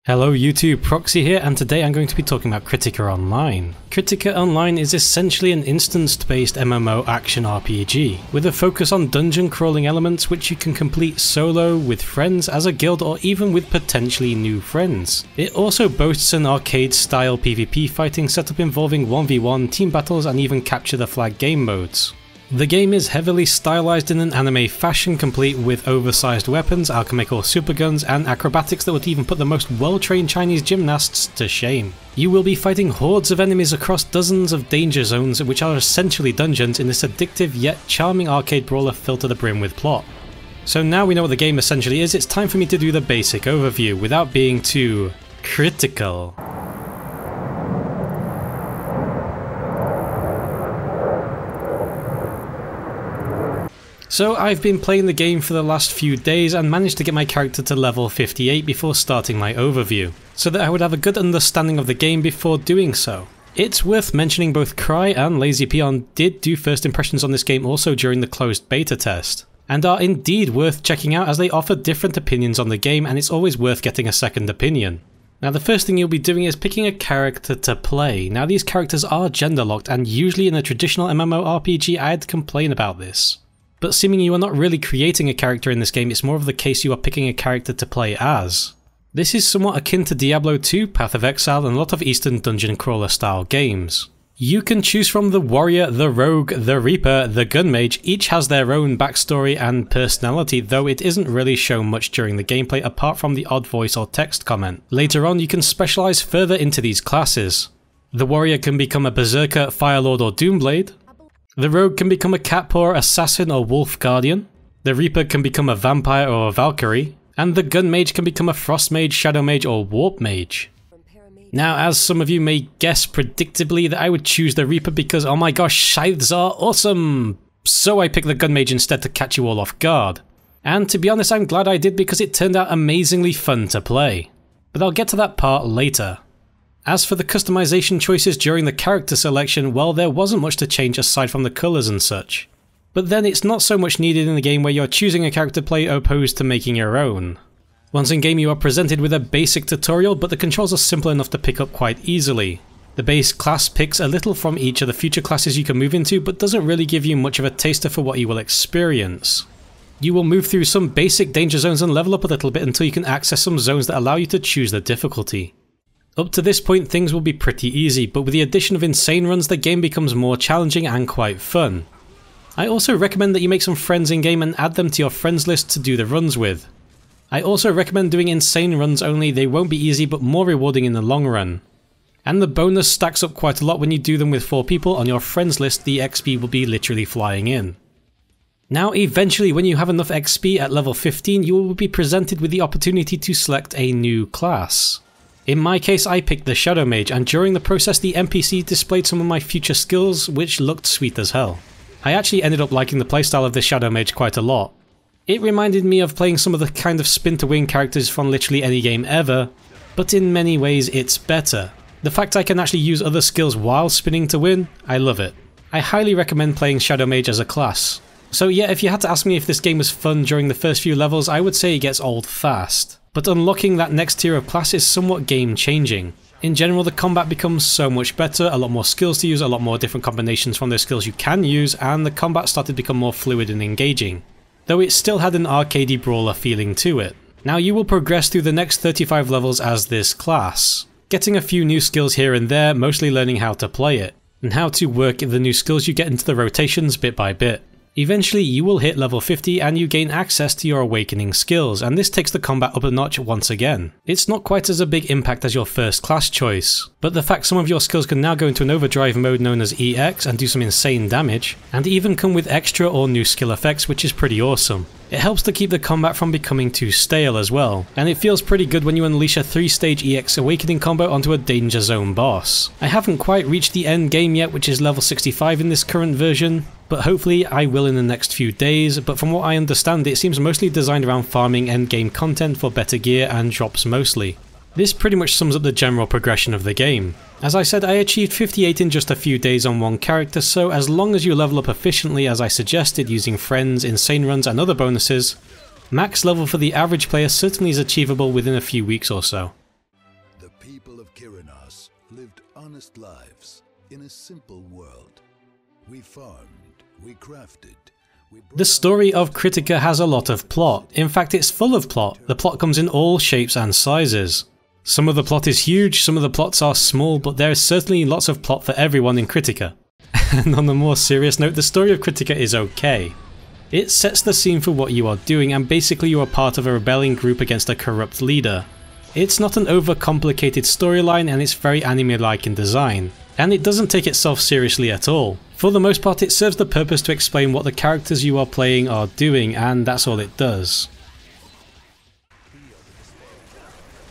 Hello YouTube, Proxy here, and today I'm going to be talking about Kritika Online. Kritika Online is essentially an instanced-based MMO action RPG, with a focus on dungeon crawling elements which you can complete solo, with friends, as a guild, or even with potentially new friends. It also boasts an arcade-style PvP fighting setup involving 1v1, team battles, and even capture the flag game modes. The game is heavily stylized in an anime fashion, complete with oversized weapons, alchemical superguns, and acrobatics that would even put the most well-trained Chinese gymnasts to shame. You will be fighting hordes of enemies across dozens of danger zones, which are essentially dungeons in this addictive yet charming arcade brawler filled to the brim with plot. So now we know what the game essentially is, it's time for me to do the basic overview without being too critical. So I've been playing the game for the last few days and managed to get my character to level 58 before starting my overview, so that I would have a good understanding of the game before doing so. It's worth mentioning both Cry and Lazy Peon did do first impressions on this game also during the closed beta test, and are indeed worth checking out as they offer different opinions on the game, and it's always worth getting a second opinion. Now the first thing you'll be doing is picking a character to play. Now these characters are gender locked, and usually in a traditional MMORPG I'd complain about this. But seeming you are not really creating a character in this game, it's more of the case you are picking a character to play as. This is somewhat akin to Diablo 2, Path of Exile, and a lot of Eastern dungeon crawler style games. You can choose from the warrior, the rogue, the reaper, the gun mage. Each has their own backstory and personality, though it isn't really shown much during the gameplay apart from the odd voice or text comment. Later on you can specialise further into these classes. The warrior can become a berserker, firelord or doomblade. The rogue can become a catpaw, assassin or wolf guardian. The reaper can become a vampire or a valkyrie. And the gun mage can become a frost mage, shadow mage or warp mage. Now, as some of you may guess predictably that I would choose the reaper because oh my gosh, scythes are awesome! So I picked the gun mage instead to catch you all off guard. And to be honest, I'm glad I did because it turned out amazingly fun to play. But I'll get to that part later. As for the customization choices during the character selection, well, there wasn't much to change aside from the colours and such. But then it's not so much needed in the game where you're choosing a character to play opposed to making your own. Once in game you are presented with a basic tutorial, but the controls are simple enough to pick up quite easily. The base class picks a little from each of the future classes you can move into, but doesn't really give you much of a taster for what you will experience. You will move through some basic danger zones and level up a little bit until you can access some zones that allow you to choose the difficulty. Up to this point things will be pretty easy, but with the addition of insane runs the game becomes more challenging and quite fun. I also recommend that you make some friends in game and add them to your friends list to do the runs with. I also recommend doing insane runs only, they won't be easy but more rewarding in the long run. And the bonus stacks up quite a lot when you do them with 4 people on your friends list, the XP will be literally flying in. Now eventually when you have enough XP at level 15 you will be presented with the opportunity to select a new class. In my case I picked the Shadow Mage, and during the process the NPC displayed some of my future skills which looked sweet as hell. I actually ended up liking the playstyle of this Shadow Mage quite a lot. It reminded me of playing some of the kind of spin to win characters from literally any game ever, but in many ways it's better. The fact I can actually use other skills while spinning to win, I love it. I highly recommend playing Shadow Mage as a class. So yeah, if you had to ask me if this game was fun during the first few levels, I would say it gets old fast. But unlocking that next tier of class is somewhat game changing. In general the combat becomes so much better, a lot more skills to use, a lot more different combinations from those skills you can use, and the combat started to become more fluid and engaging. Though it still had an arcadey brawler feeling to it. Now you will progress through the next 35 levels as this class, getting a few new skills here and there, mostly learning how to play it, and how to work the new skills you get into the rotations bit by bit. Eventually you will hit level 50 and you gain access to your awakening skills, and this takes the combat up a notch once again. It's not quite as a big impact as your first class choice, but the fact some of your skills can now go into an overdrive mode known as EX and do some insane damage, and even come with extra or new skill effects, which is pretty awesome. It helps to keep the combat from becoming too stale as well, and it feels pretty good when you unleash a 3-stage EX awakening combo onto a danger zone boss. I haven't quite reached the end game yet, which is level 65 in this current version, but hopefully I will in the next few days, but from what I understand it seems mostly designed around farming endgame content for better gear and drops mostly. This pretty much sums up the general progression of the game. As I said, I achieved 58 in just a few days on one character, so as long as you level up efficiently as I suggested using friends, insane runs and other bonuses, max level for the average player certainly is achievable within a few weeks or so. honest lives in a simple world. We farmed, we crafted. The story of Kritika has a lot of plot. In fact, it's full of plot. The plot comes in all shapes and sizes. Some of the plot is huge, some of the plots are small, but there is certainly lots of plot for everyone in Kritika. And on a more serious note, the story of Kritika is okay. It sets the scene for what you are doing, and basically you are part of a rebelling group against a corrupt leader. It's not an overcomplicated storyline, and it's very anime-like in design. And it doesn't take itself seriously at all. For the most part, it serves the purpose to explain what the characters you are playing are doing, and that's all it does.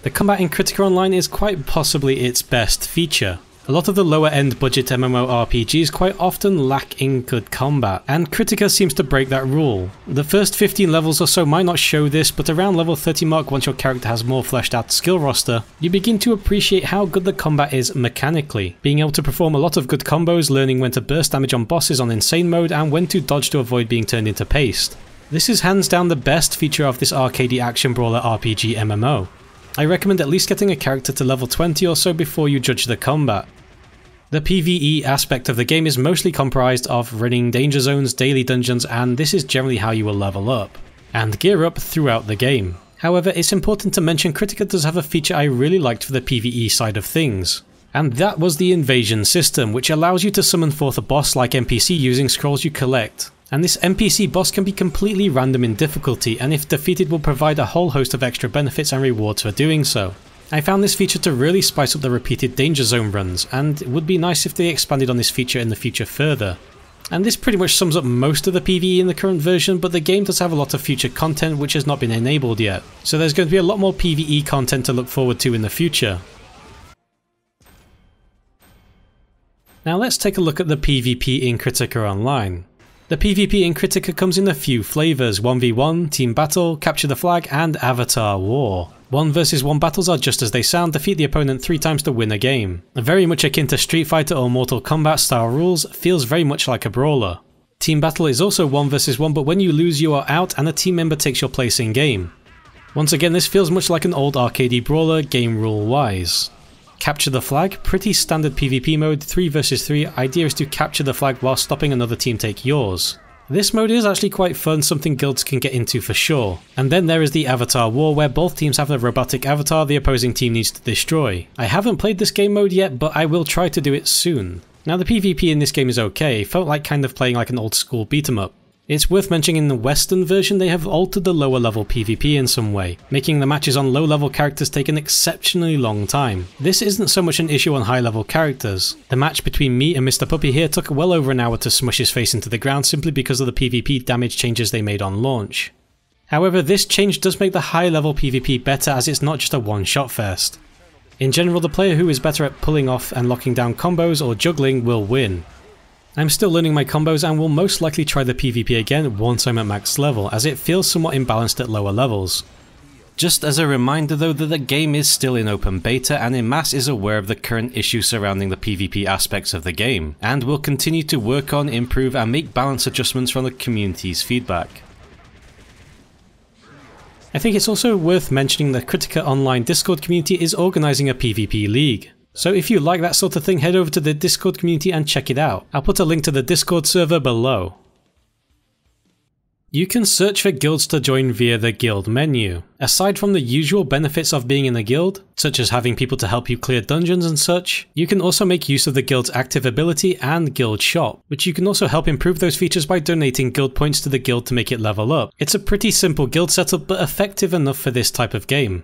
The combat in Kritika Online is quite possibly its best feature. A lot of the lower end budget MMORPGs quite often lack in good combat, and Kritika seems to break that rule. The first 15 levels or so might not show this, but around level 30 mark, once your character has more fleshed out skill roster, you begin to appreciate how good the combat is mechanically. Being able to perform a lot of good combos, learning when to burst damage on bosses on insane mode, and when to dodge to avoid being turned into paste. This is hands down the best feature of this arcadey action brawler RPG MMO. I recommend at least getting a character to level 20 or so before you judge the combat. The PvE aspect of the game is mostly comprised of running danger zones, daily dungeons, and this is generally how you will level up and gear up throughout the game. However, it's important to mention Kritika does have a feature I really liked for the PvE side of things, and that was the invasion system, which allows you to summon forth a boss-like NPC using scrolls you collect. And this NPC boss can be completely random in difficulty, and if defeated will provide a whole host of extra benefits and rewards for doing so. I found this feature to really spice up the repeated danger zone runs, and it would be nice if they expanded on this feature in the future further. And this pretty much sums up most of the PvE in the current version, but the game does have a lot of future content which has not been enabled yet, so there's going to be a lot more PvE content to look forward to in the future. Now let's take a look at the PvP in Kritika Online. The PvP in Kritika comes in a few flavours: 1v1, team battle, capture the flag, and avatar war. 1 vs 1 battles are just as they sound: defeat the opponent 3 times to win a game. Very much akin to Street Fighter or Mortal Kombat style rules, feels very much like a brawler. Team battle is also 1 vs 1, but when you lose you are out and a team member takes your place in game. Once again, this feels much like an old arcadey brawler game rule wise. Capture the flag, pretty standard PvP mode, 3 vs 3, idea is to capture the flag while stopping another team take yours. This mode is actually quite fun, something guilds can get into for sure. And then there is the avatar war, where both teams have a robotic avatar the opposing team needs to destroy. I haven't played this game mode yet, but I will try to do it soon. Now the PvP in this game is okay, felt like kind of playing like an old school beat 'em up. It's worth mentioning in the Western version they have altered the lower level PvP in some way, making the matches on low level characters take an exceptionally long time. This isn't so much an issue on high level characters. The match between me and Mr. Puppy here took well over an hour to smush his face into the ground simply because of the PvP damage changes they made on launch. However, this change does make the high level PvP better, as it's not just a one shot fest. In general, the player who is better at pulling off and locking down combos or juggling will win. I'm still learning my combos and will most likely try the PvP again once I'm at max level, as it feels somewhat imbalanced at lower levels. Just as a reminder though that the game is still in open beta, and Immersive is aware of the current issues surrounding the PvP aspects of the game, and will continue to work on, improve and make balance adjustments from the community's feedback. I think it's also worth mentioning that Kritika Online Discord community is organising a PvP league. So if you like that sort of thing, head over to the Discord community and check it out. I'll put a link to the Discord server below. You can search for guilds to join via the guild menu. Aside from the usual benefits of being in a guild, such as having people to help you clear dungeons and such, you can also make use of the guild's active ability and guild shop, which you can also help improve those features by donating guild points to the guild to make it level up. It's a pretty simple guild setup, but effective enough for this type of game.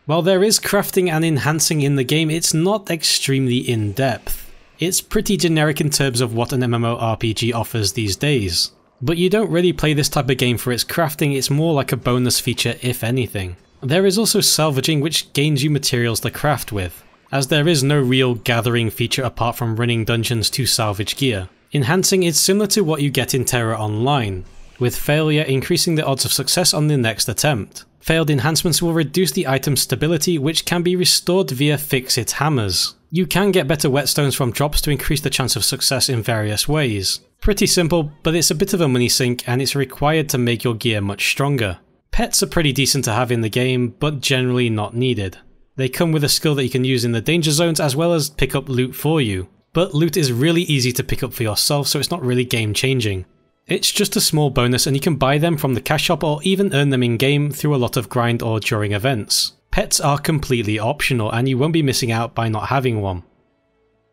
While there is crafting and enhancing in the game, it's not extremely in-depth. It's pretty generic in terms of what an MMORPG offers these days. But you don't really play this type of game for its crafting, it's more like a bonus feature if anything. There is also salvaging, which gains you materials to craft with, as there is no real gathering feature apart from running dungeons to salvage gear. Enhancing is similar to what you get in Terra Online, with failure increasing the odds of success on the next attempt. Failed enhancements will reduce the item's stability, which can be restored via Fix-It hammers. You can get better whetstones from drops to increase the chance of success in various ways. Pretty simple, but it's a bit of a money sink and it's required to make your gear much stronger. Pets are pretty decent to have in the game, but generally not needed. They come with a skill that you can use in the danger zones as well as pick up loot for you. But loot is really easy to pick up for yourself, so it's not really game changing. It's just a small bonus and you can buy them from the cash shop or even earn them in game through a lot of grind or during events. Pets are completely optional and you won't be missing out by not having one.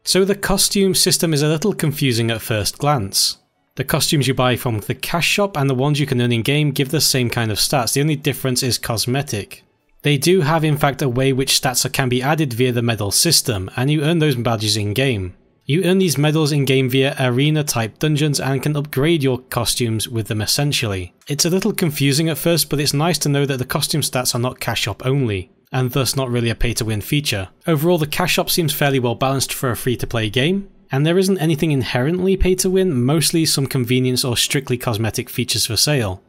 So the costume system is a little confusing at first glance. The costumes you buy from the cash shop and the ones you can earn in game give the same kind of stats, the only difference is cosmetic. They do have in fact a way which stats can be added via the medal system, and you earn those badges in game. You earn these medals in game via arena type dungeons and can upgrade your costumes with them essentially. It's a little confusing at first, but it's nice to know that the costume stats are not cash shop only, and thus not really a pay to win feature. Overall the cash shop seems fairly well balanced for a free to play game, and there isn't anything inherently pay to win, mostly some convenience or strictly cosmetic features for sale.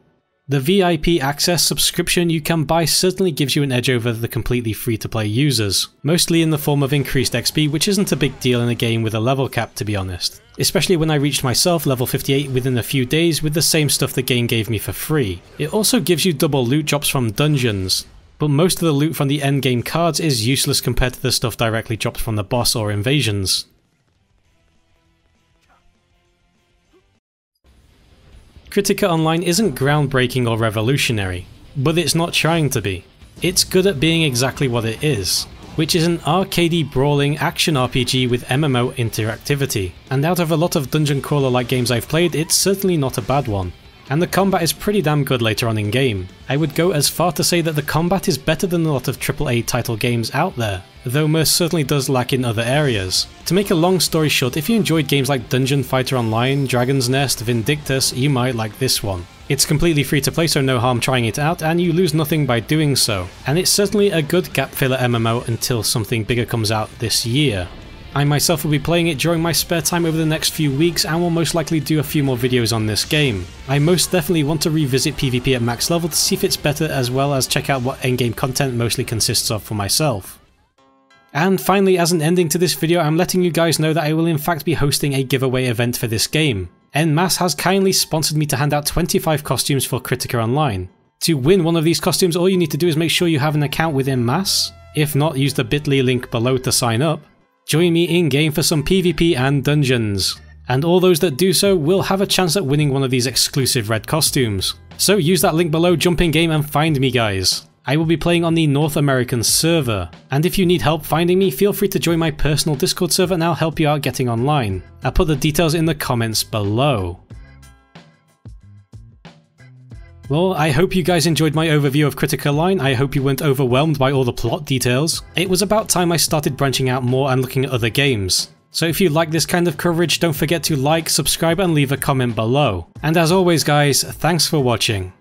The VIP access subscription you can buy certainly gives you an edge over the completely free to play users, mostly in the form of increased XP, which isn't a big deal in a game with a level cap to be honest. Especially when I reached myself level 58 within a few days with the same stuff the game gave me for free. It also gives you double loot drops from dungeons, but most of the loot from the endgame cards is useless compared to the stuff directly dropped from the boss or invasions. Kritika Online isn't groundbreaking or revolutionary, but it's not trying to be. It's good at being exactly what it is, which is an arcadey brawling action RPG with MMO interactivity, and out of a lot of dungeon crawler like games I've played, it's certainly not a bad one. And the combat is pretty damn good later on in game. I would go as far to say that the combat is better than a lot of AAA title games out there, though most certainly does lack in other areas. To make a long story short, if you enjoyed games like Dungeon Fighter Online, Dragon's Nest, Vindictus, you might like this one. It's completely free to play, so no harm trying it out, and you lose nothing by doing so. And it's certainly a good gap filler MMO until something bigger comes out this year. I myself will be playing it during my spare time over the next few weeks and will most likely do a few more videos on this game. I most definitely want to revisit PvP at max level to see if it's better, as well as check out what endgame content mostly consists of for myself. And finally, as an ending to this video, I'm letting you guys know that I will in fact be hosting a giveaway event for this game. En Masse has kindly sponsored me to hand out 25 costumes for Kritika Online. To win one of these costumes, all you need to do is make sure you have an account with En Masse. If not, use the bit.ly link below to sign up. Join me in game for some PvP and dungeons, and all those that do so will have a chance at winning one of these exclusive red costumes. So use that link below, jump in game and find me guys. I will be playing on the North American server, and if you need help finding me, feel free to join my personal Discord server and I'll help you out getting online. I'll put the details in the comments below. Well, I hope you guys enjoyed my overview of Kritika Online. I hope you weren't overwhelmed by all the plot details. It was about time I started branching out more and looking at other games. So if you like this kind of coverage, don't forget to like, subscribe and leave a comment below. And as always guys, thanks for watching.